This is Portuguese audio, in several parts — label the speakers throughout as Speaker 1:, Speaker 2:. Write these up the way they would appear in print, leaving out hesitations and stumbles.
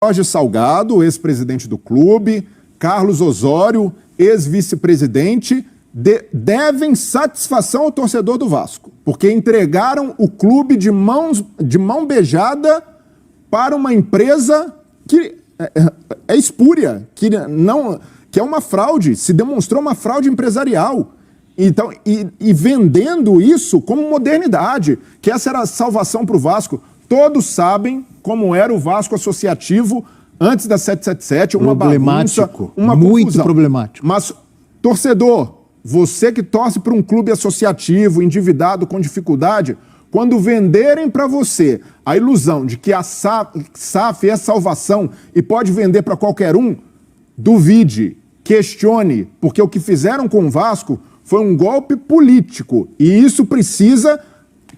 Speaker 1: Jorge Salgado, ex-presidente do clube, Carlos Osório, ex-vice-presidente, devem satisfação ao torcedor do Vasco, porque entregaram o clube de mão beijada para uma empresa que é espúria, que é uma fraude, se demonstrou uma fraude empresarial. Então, e vendendo isso como modernidade, que essa era a salvação para o Vasco. Todos sabem como era o Vasco associativo antes da 777, uma bagunça, uma
Speaker 2: muito
Speaker 1: confusão.
Speaker 2: Problemático.
Speaker 1: Mas, torcedor, você que torce para um clube associativo, endividado, com dificuldade, quando venderem para você a ilusão de que a SAF é salvação e pode vender para qualquer um, duvide, questione, porque o que fizeram com o Vasco foi um golpe político e isso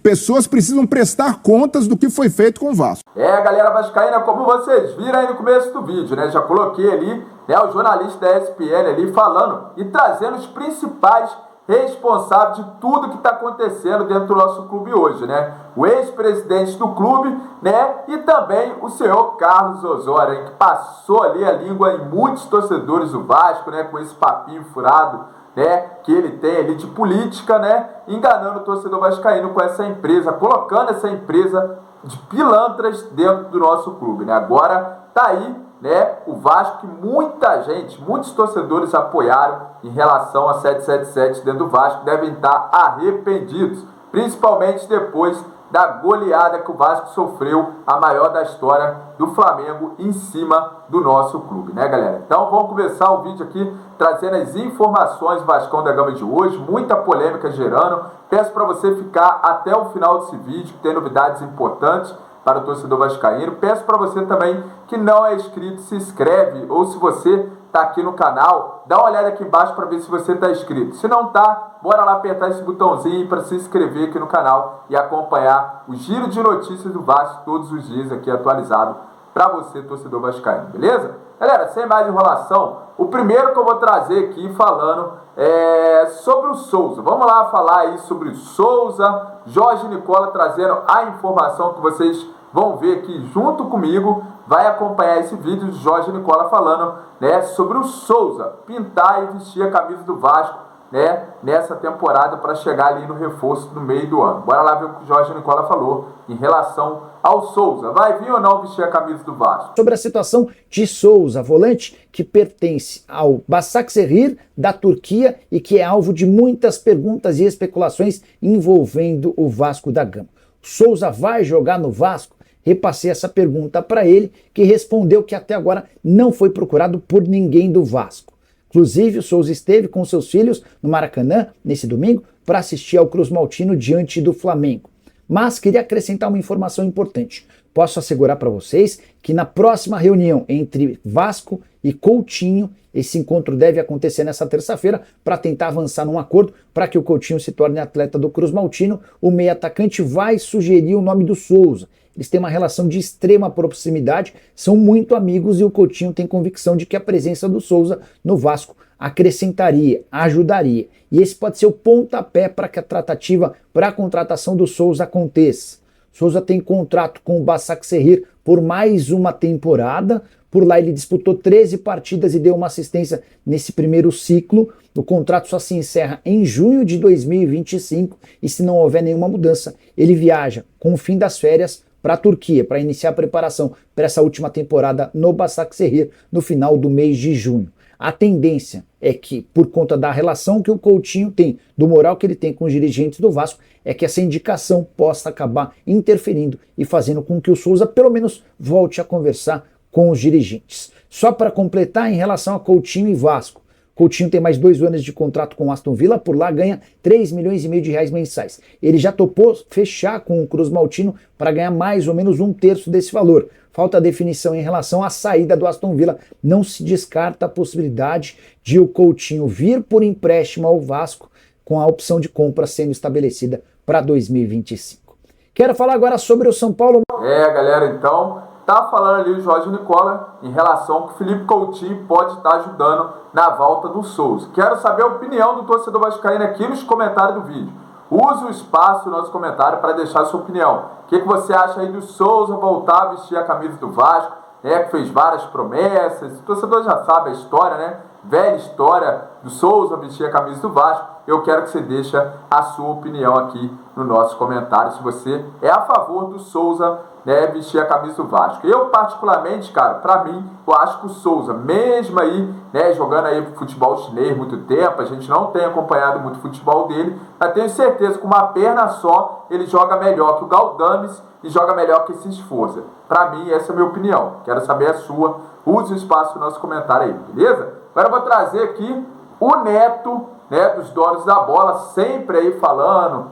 Speaker 1: pessoas precisam prestar contas do que foi feito com o Vasco.
Speaker 3: Galera vascaína, como vocês viram aí no começo do vídeo, né? Já coloquei ali, né, o jornalista da ESPN ali falando e trazendo os principais responsáveis de tudo que está acontecendo dentro do nosso clube hoje, né? O ex-presidente do clube, né? E também o senhor Carlos Osório, hein, que passou ali a língua em muitos torcedores do Vasco, né? Com esse papinho furado, né, que ele tem ali de política, né, enganando o torcedor vascaíno com essa empresa, colocando essa empresa de pilantras dentro do nosso clube, né? Agora tá aí, né, o Vasco que muita gente, muitos torcedores apoiaram em relação a 777 dentro do Vasco, devem estar arrependidos, principalmente depois da goleada que o Vasco sofreu, a maior da história do Flamengo em cima do nosso clube, né, galera? Então vamos começar o vídeo aqui trazendo as informações do Vascão da Gama de hoje, muita polêmica gerando. Peço para você ficar até o final desse vídeo, que tem novidades importantes para o torcedor vascaíno. Peço para você também que não é inscrito, se inscreve, ou se você está aqui no canal, dá uma olhada aqui embaixo para ver se você está inscrito. Se não está, bora lá apertar esse botãozinho para se inscrever aqui no canal e acompanhar o giro de notícias do Vasco todos os dias aqui atualizado para você, torcedor vascaíno, beleza? Galera, sem mais enrolação, o primeiro que eu vou trazer aqui falando é sobre o Souza. Vamos lá falar aí sobre o Souza. Jorge Nicola trazendo a informação que vocês vão ver aqui junto comigo. Vai acompanhar esse vídeo de Jorge Nicola falando, né, sobre o Souza pintar e vestir a camisa do Vasco, né, nessa temporada para chegar ali no reforço no meio do ano. Bora lá ver o que o Jorge Nicola falou em relação ao Souza. Vai vir ou não vestir a camisa do Vasco?
Speaker 2: Sobre a situação de Souza, volante que pertence ao Başakşehir da Turquia e que é alvo de muitas perguntas e especulações envolvendo o Vasco da Gama. Souza vai jogar no Vasco? Repassei essa pergunta para ele, que respondeu que até agora não foi procurado por ninguém do Vasco. Inclusive, o Souza esteve com seus filhos no Maracanã, nesse domingo, para assistir ao Cruz Maltino diante do Flamengo. Mas queria acrescentar uma informação importante. Posso assegurar para vocês que na próxima reunião entre Vasco e Coutinho, esse encontro deve acontecer nessa terça-feira para tentar avançar num acordo para que o Coutinho se torne atleta do Cruz Maltino. O meio atacante vai sugerir o nome do Souza. Eles têm uma relação de extrema proximidade, são muito amigos e o Coutinho tem convicção de que a presença do Souza no Vasco acrescentaria, ajudaria. E esse pode ser o pontapé para que a tratativa para a contratação do Souza aconteça. Souza tem contrato com o Başakşehir por mais uma temporada. Por lá ele disputou 13 partidas e deu uma assistência nesse primeiro ciclo. O contrato só se encerra em junho de 2025 e se não houver nenhuma mudança, ele viaja com o fim das férias para a Turquia para iniciar a preparação para essa última temporada no Başakşehir no final do mês de junho. A tendência é que, por conta da relação que o Coutinho tem, do moral que ele tem com os dirigentes do Vasco, é que essa indicação possa acabar interferindo e fazendo com que o Souza, pelo menos, volte a conversar com os dirigentes. Só para completar, em relação a Coutinho e Vasco, Coutinho tem mais 2 anos de contrato com o Aston Villa, por lá ganha 3,5 milhões mensais. Ele já topou fechar com o Cruz Maltino para ganhar mais ou menos 1/3 desse valor. Falta definição em relação à saída do Aston Villa. Não se descarta a possibilidade de o Coutinho vir por empréstimo ao Vasco, com a opção de compra sendo estabelecida para 2025. Quero falar agora sobre o São Paulo.
Speaker 3: Galera, então tá falando ali o Jorge Nicola em relação que o Felipe Coutinho pode estar ajudando na volta do Souza. Quero saber a opinião do torcedor vascaíno aqui nos comentários do vídeo. Use o espaço no nosso comentário para deixar a sua opinião. O que você acha aí do Souza voltar a vestir a camisa do Vasco? né, que fez várias promessas. O torcedor já sabe a história, né? Velha história do Souza vestir a camisa do Vasco. Eu quero que você deixe a sua opinião aqui no nosso comentário, se você é a favor do Souza, né, vestir a camisa do Vasco. Eu, particularmente, cara, pra mim, eu acho que o Souza, mesmo aí, né, jogando aí futebol chinês muito tempo, a gente não tem acompanhado muito o futebol dele, mas tenho certeza que com uma perna só, ele joga melhor que o Galdames e joga melhor que esse Esforza. Pra mim, essa é a minha opinião. Quero saber a sua. Use o espaço no nosso comentário aí, beleza? Agora eu vou trazer aqui o Neto, né, dos donos da bola, sempre aí falando,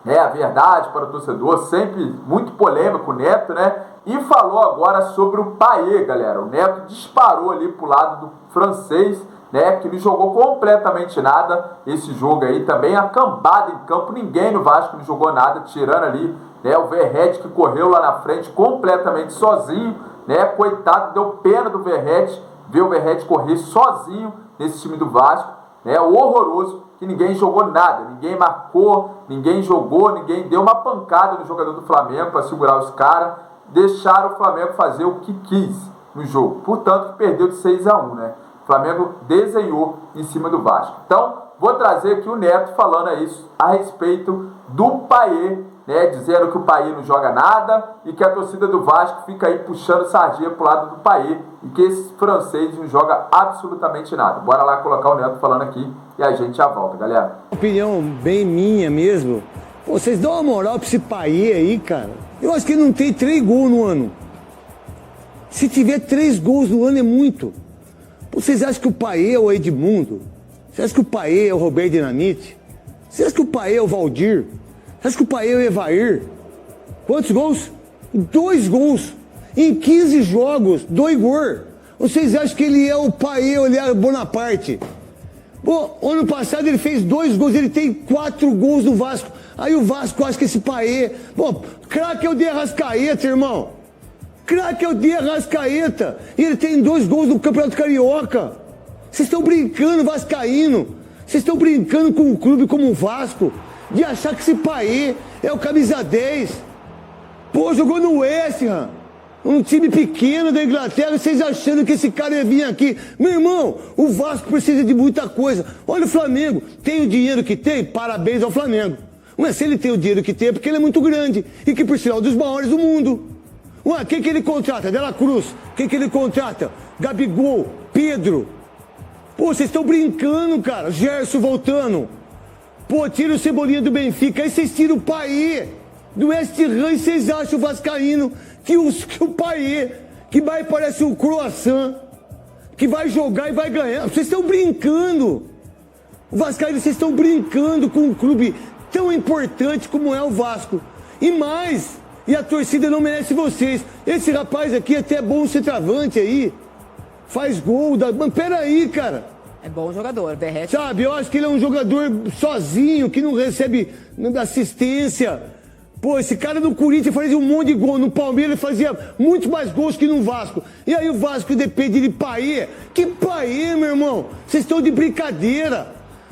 Speaker 3: né, a verdade para o torcedor, sempre muito polêmico o Neto, né? E falou agora sobre o Payet, galera. O Neto disparou ali pro lado do francês, né, que não jogou completamente nada esse jogo aí, também a cambada em campo, ninguém no Vasco não jogou nada, tirando ali, né, o Verratti, que correu lá na frente completamente sozinho, né, coitado, deu pena do Verratti, ver o Verratti correr sozinho nesse time do Vasco, né, horroroso, que ninguém jogou nada, ninguém marcou, ninguém jogou, ninguém deu uma pancada no jogador do Flamengo para segurar os caras, deixaram o Flamengo fazer o que quis no jogo, portanto que perdeu de 6-1, né? O Flamengo desenhou em cima do Vasco. Então, vou trazer aqui o Neto falando isso a respeito do Payet, né, dizendo que o Payet não joga nada e que a torcida do Vasco fica aí puxando sardinha pro lado do Payet e que esse francês não joga absolutamente nada. Bora lá colocar o Neto falando aqui e a gente já volta, galera.
Speaker 4: Opinião bem minha mesmo. Pô, vocês dão uma moral pra esse Payet aí, cara. Eu acho que ele não tem 3 gols no ano. Se tiver 3 gols no ano é muito. Pô, vocês acham que o Payet é o Edmundo? Vocês acham que o Payet é o Roberto Dinamite? Vocês acham que o Payet é o Valdir? Você acha que o Payet é o Evair? Quantos gols? 2 gols. Em 15 jogos, 2 gols. Vocês acham que ele é o Payet, ele é o Bonaparte? Pô, ano passado ele fez 2 gols, ele tem 4 gols no Vasco. Aí o Vasco acha que esse Payet... Pô, craque é o de Arrascaeta, irmão. Craque é o de Arrascaeta. E ele tem 2 gols no Campeonato Carioca. Vocês estão brincando, vascaíno. Vocês estão brincando com um clube como o Vasco, de achar que esse Payet é o camisa 10. Pô, jogou no West Ham, um time pequeno da Inglaterra, vocês achando que esse cara ia vir aqui. Meu irmão, o Vasco precisa de muita coisa. Olha o Flamengo, tem o dinheiro que tem, parabéns ao Flamengo. Mas se ele tem o dinheiro que tem é porque ele é muito grande e que por sinal dos maiores do mundo. Ué, quem que ele contrata? Dela Cruz. Quem que ele contrata? Gabigol, Pedro. Pô, vocês estão brincando, cara. Gerson voltando. Pô, tira o Cebolinha do Benfica, aí vocês tiram o Payet do West Ham e vocês acham o vascaíno que o Payet, que vai parece um croissant, que vai jogar e vai ganhar. Vocês estão brincando. O vascaíno, vocês estão brincando com um clube tão importante como é o Vasco. E mais, e a torcida não merece vocês. Esse rapaz aqui é até bom centroavante aí, faz gol, mas peraí, cara.
Speaker 5: É bom jogador, Verratti.
Speaker 4: Sabe, eu acho que ele é um jogador sozinho, que não recebe assistência. Pô, esse cara no Corinthians fazia um monte de gol. No Palmeiras ele fazia muito mais gols que no Vasco. E aí o Vasco depende de Payet. Que Payet, meu irmão? Vocês estão de brincadeira.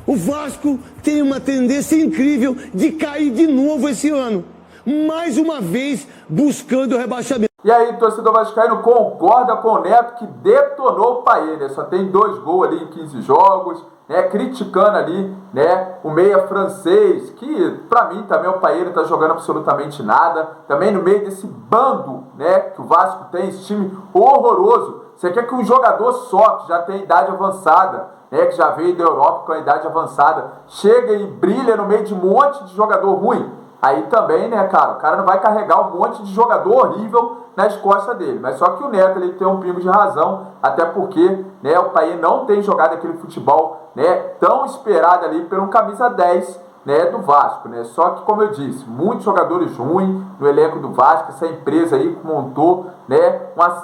Speaker 4: O Vasco tem uma tendência incrível de cair de novo esse ano. Mais uma vez buscando o rebaixamento.
Speaker 3: E aí, torcedor vascaíno, concorda com o Neto que detonou o Payet, né? Só tem 2 gols ali em 15 jogos, né? Criticando ali, né, o meia francês, que pra mim também o Payet não tá jogando absolutamente nada. Também no meio desse bando, né, que o Vasco tem, esse time horroroso. Você quer que um jogador só, que já tem idade avançada, né, que já veio da Europa com a idade avançada, chega e brilha no meio de um monte de jogador ruim? Aí também, né, cara, o cara não vai carregar um monte de jogador horrível nas costas dele. Mas só que o Neto, ele tem um pingo de razão, até porque, né, o Payet não tem jogado aquele futebol, né, tão esperado ali por um camisa 10, né, do Vasco, né. Só que, como eu disse, muitos jogadores ruins no elenco do Vasco, essa empresa aí montou, né,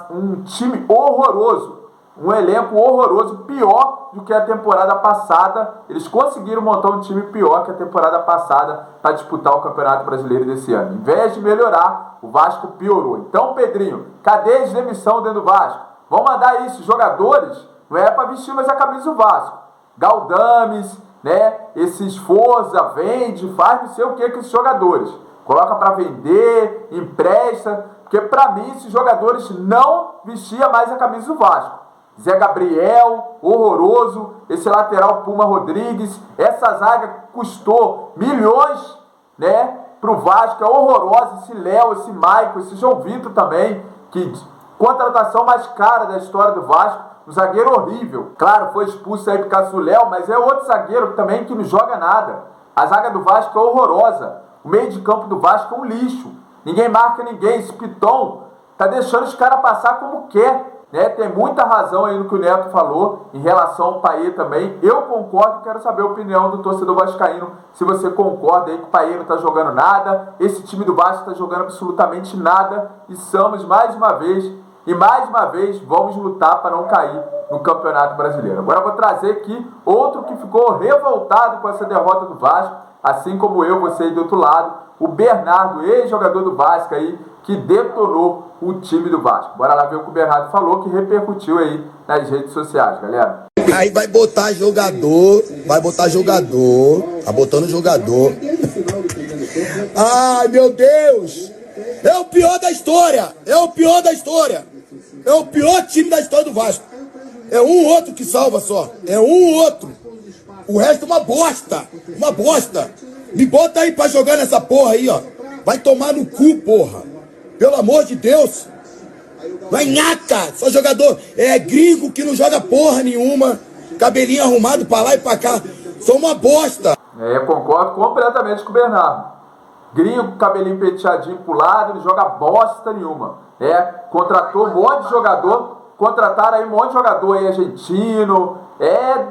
Speaker 3: um time horroroso. Um elenco horroroso, pior do que a temporada passada. Eles conseguiram montar um time pior que a temporada passada para disputar o Campeonato Brasileiro desse ano. Em vez de melhorar, o Vasco piorou. Então, Pedrinho, cadê as demissão dentro do Vasco? Vão mandar isso, jogadores, não é para vestir mais a camisa do Vasco. Galdames, né, esses Forza, vende, faz não sei o que com esses jogadores. Coloca para vender, empresta, Porque para mim esses jogadores não vestiam mais a camisa do Vasco. Zé Gabriel, horroroso, esse lateral Puma Rodrigues, essa zaga custou milhões, né, pro Vasco, é horrorosa, esse Léo, esse Maicon, esse João Vitor também, que contratação mais cara da história do Vasco, um zagueiro horrível. Claro, foi expulso aí por causa do Léo, mas é outro zagueiro também que não joga nada. A zaga do Vasco é horrorosa, o meio de campo do Vasco é um lixo, ninguém marca ninguém, esse Piton tá deixando os caras passar como quer. Né, tem muita razão aí no que o Neto falou em relação ao Payet também. Eu concordo e quero saber a opinião do torcedor vascaíno, se você concorda aí que o Payet não está jogando nada, esse time do Vasco está jogando absolutamente nada, e somos mais uma vez vamos lutar para não cair no Campeonato Brasileiro. Agora eu vou trazer aqui outro que ficou revoltado com essa derrota do Vasco, assim como eu, você aí do outro lado, o Bernardo, ex-jogador do Vasco aí, que detonou o time do Vasco. Bora lá ver o que o Bernardo falou, que repercutiu aí nas redes sociais, galera.
Speaker 5: Aí vai botar jogador, tá botando jogador. Ai, meu Deus! É o pior da história! É o pior time da história do Vasco. É um outro que salva só. É um outro. O resto é uma bosta. Me bota aí pra jogar nessa porra aí, ó. Vai tomar no cu, porra. Pelo amor de Deus. Vai nhaca. Só jogador. É gringo que não joga porra nenhuma. Cabelinho arrumado pra lá e pra cá. São uma bosta.
Speaker 3: Eu concordo completamente com o Bernardo. Gringo, cabelinho penteadinho pro lado, não joga bosta nenhuma. Contratou um monte de jogador. Contrataram aí um monte de jogador aí argentino.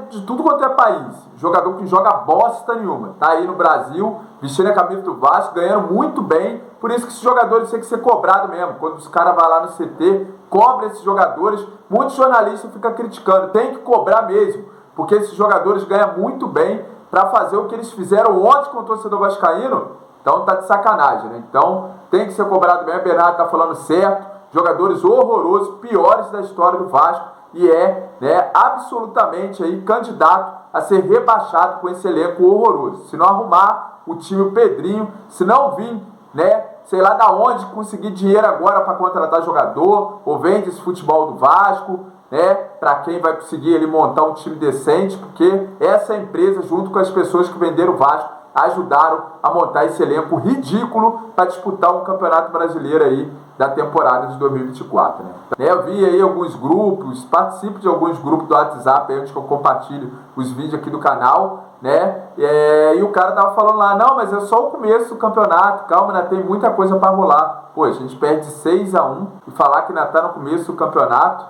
Speaker 3: De tudo quanto é país. Jogador que não joga bosta nenhuma. Tá aí no Brasil, vestindo a camisa do Vasco, ganhando muito bem. Por isso que esses jogadores têm que ser cobrados mesmo. Quando os caras vão lá no CT, cobra esses jogadores. Muitos jornalistas ficam criticando. Tem que cobrar mesmo. Porque esses jogadores ganham muito bem para fazer o que eles fizeram ontem com o torcedor vascaíno. Então tá de sacanagem, né? Então tem que ser cobrado mesmo. O Bernardo tá falando certo. Jogadores horrorosos, piores da história do Vasco. E absolutamente aí candidato a ser rebaixado com esse elenco horroroso. Se não arrumar o time, o Pedrinho, se não vir, sei lá da onde, conseguir dinheiro agora para contratar jogador, ou vende esse futebol do Vasco, para quem vai conseguir ele montar um time decente, porque essa empresa, junto com as pessoas que venderam o Vasco, ajudaram a montar esse elenco ridículo para disputar um campeonato brasileiro aí da temporada de 2024, né? Eu vi aí alguns grupos, participo de alguns grupos do WhatsApp aí, onde eu compartilho os vídeos aqui do canal, né? E o cara tava falando lá, não, mas é só o começo do campeonato, calma, né? Tem muita coisa para rolar. Pô, a gente perde 6-1 e falar que ainda tá no começo do campeonato,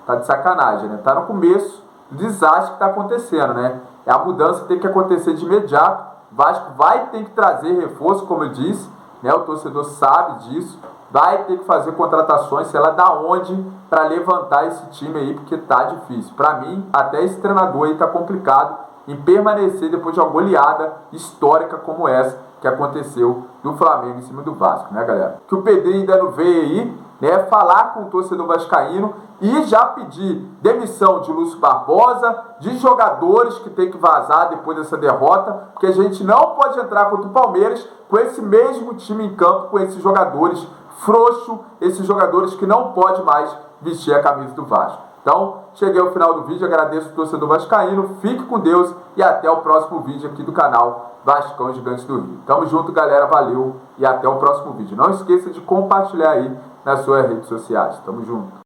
Speaker 3: tá de sacanagem, né? Tá no começo do desastre que tá acontecendo, né? A mudança tem que acontecer de imediato. Vasco vai ter que trazer reforço, como eu disse, né? O torcedor sabe disso. Vai ter que fazer contratações, sei lá da onde, para levantar esse time aí, porque tá difícil. Para mim, até esse treinador aí tá complicado em permanecer depois de uma goleada histórica como essa que aconteceu do Flamengo em cima do Vasco, né, galera? Que o Pedrinho ainda não veio aí, né, falar com o torcedor vascaíno e já pedir demissão de Lúcio Barbosa, de jogadores que tem que vazar depois dessa derrota, porque a gente não pode entrar contra o Palmeiras com esse mesmo time em campo, com esses jogadores frouxos, esses jogadores que não pode mais vestir a camisa do Vasco. Então, cheguei ao final do vídeo, agradeço o torcedor vascaíno, fique com Deus e até o próximo vídeo aqui do canal Vascão Gigantes do Rio. Tamo junto, galera, valeu e até o próximo vídeo. Não esqueça de compartilhar aí nas suas redes sociais. Tamo junto.